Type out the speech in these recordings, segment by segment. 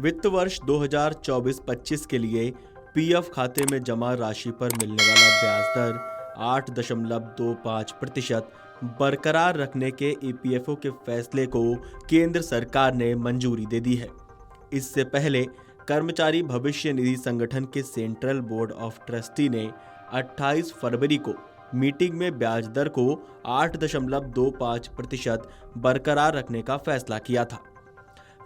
वित्त वर्ष 2024-25 के लिए पीएफ खाते में जमा राशि पर मिलने वाला ब्याज दर 8.25% बरकरार रखने के ईपीएफओ के फैसले को केंद्र सरकार ने मंजूरी दे दी है। इससे पहले कर्मचारी भविष्य निधि संगठन के सेंट्रल बोर्ड ऑफ ट्रस्टी ने 28 फरवरी को मीटिंग में ब्याज दर को 8.25% बरकरार रखने का फैसला किया था।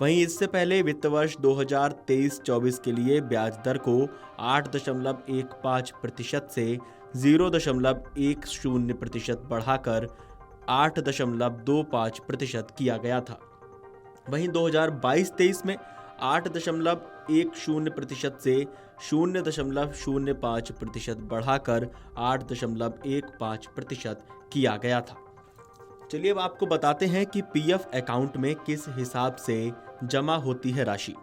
वहीं इससे पहले वित्त वर्ष 2023-24 के लिए ब्याज दर को 8.15% से 0.10% बढ़ाकर 8.25% किया गया था। वहीं 2022-23 में 8.10% से 0.05% बढ़ाकर 8.15% किया गया था। चलिए अब आपको बताते हैं कि पीएफ अकाउंट में किस हिसाब से जमा होती है राशि।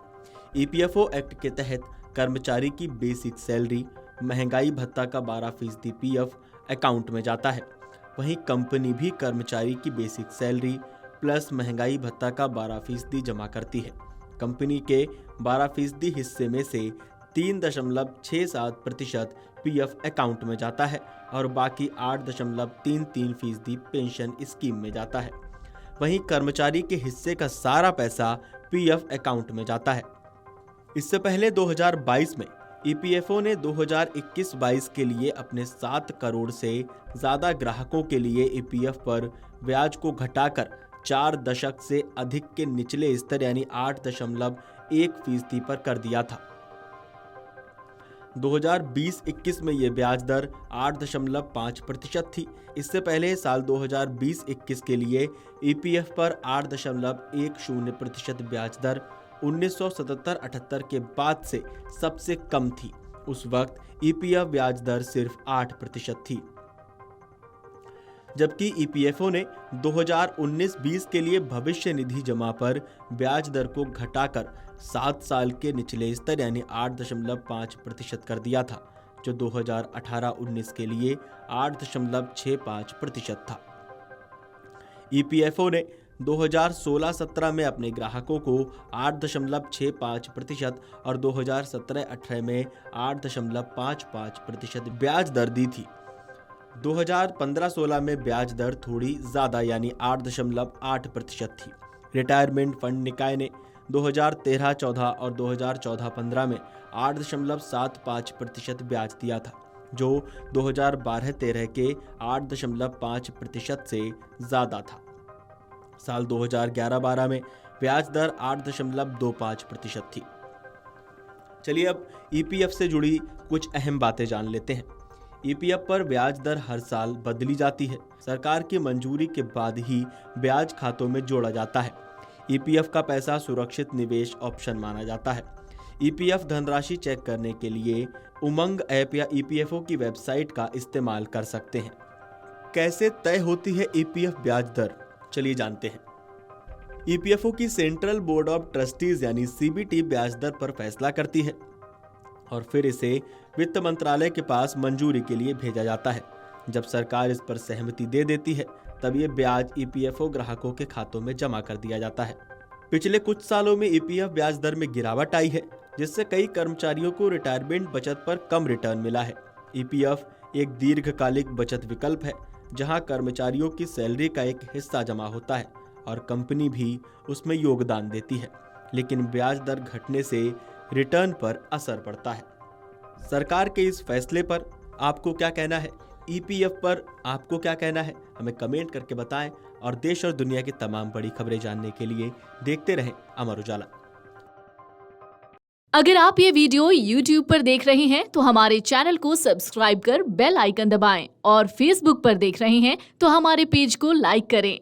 ईपीएफओ एक्ट के तहत कर्मचारी की बेसिक सैलरी, महंगाई भत्ता का 12% पीएफ अकाउंट में जाता है। वहीं कंपनी भी कर्मचारी की बेसिक सैलरी प्लस महंगाई भत्ता का 12% जमा करती है। कंपनी के 12% हिस्से में से 3.67% पीएफ अकाउंट में जाता है और बाकी 8.33% पेंशन स्कीम में जाता है। वहीं कर्मचारी के हिस्से का सारा पैसा पीएफ अकाउंट में जाता है। इससे पहले 2022 में ईपीएफओ ने 2021-22 के लिए अपने 7 करोड़ से ज़्यादा ग्राहकों के लिए ईपीएफ पर ब्याज को घटाकर 4 दशक से अधिक के निचले स्तर यानी 8.1% पर कर दिया था। 2020-21 में ये ब्याज दर 8.5% थी। इससे पहले साल 2020-21 के लिए ईपीएफ पर 8.10% ब्याज दर 1977-78 के बाद से सबसे कम थी। उस वक्त ईपीएफ ब्याज दर सिर्फ 8% थी। जबकि ईपीएफओ ने 2019-20 के लिए भविष्य निधि जमा पर ब्याज दर को घटाकर 7 साल के निचले स्तर यानी 8.5% कर दिया था, जो 2018-19 के लिए 8.65% था। ईपीएफओ ने 2016-17 में अपने ग्राहकों को 8.65% और 2017-18 में 8.55% ब्याज दर दी थी। 2015-16 में ब्याज दर थोड़ी ज़्यादा यानी 8.8% थी। रिटायरमेंट फंड निकाय ने 2013-14 और 2014-15 में 8.75% ब्याज दिया था, जो 2012-13 के 8.5% से ज़्यादा था। साल 2011-12 में ब्याज दर 8.25% थी। चलिए अब ईपीएफ से जुड़ी कुछ अहम बातें जान लेते हैं। ईपीएफ पर ब्याज दर हर साल बदली जाती है। सरकार की मंजूरी के बाद ही ब्याज खातों में जोड़ा जाता है। ईपीएफ का पैसा सुरक्षित निवेश ऑप्शन माना जाता है। ईपीएफ धनराशि चेक करने के लिए उमंग ऐप या ईपीएफओ की वेबसाइट का इस्तेमाल कर सकते हैं। कैसे तय होती है ईपीएफ ब्याज दर, चलिए जानते हैं। ईपीएफओ की सेंट्रल बोर्ड ऑफ ट्रस्टीज यानी सीबीटी ब्याज दर पर फैसला करती है और फिर इसे वित्त मंत्रालय के पास मंजूरी के लिए भेजा जाता है। जब सरकार इस पर सहमति दे देती है तब ये ब्याज ईपीएफओ ग्राहकों के खातों में जमा कर दिया जाता है। पिछले कुछ सालों में ईपीएफ ब्याज दर में गिरावट आई है, जिससे कई कर्मचारियों को रिटायरमेंट बचत पर कम रिटर्न मिला है। ईपीएफ एक दीर्घकालिक बचत विकल्प है, जहां कर्मचारियों की सैलरी का एक हिस्सा जमा होता है और कंपनी भी उसमें योगदान देती है, लेकिन ब्याज दर घटने से रिटर्न पर असर पड़ता है। सरकार के इस फैसले पर आपको क्या कहना है? ईपीएफ पर आपको क्या कहना है? हमें कमेंट करके बताएं और देश और दुनिया की तमाम बड़ी खबरें जानने के लिए देखते रहें अमर उजाला। अगर आप ये वीडियो YouTube पर देख रहे हैं तो हमारे चैनल को सब्सक्राइब कर बेल आइकन दबाएं और Facebook पर देख रहे हैं तो हमारे पेज को लाइक करें।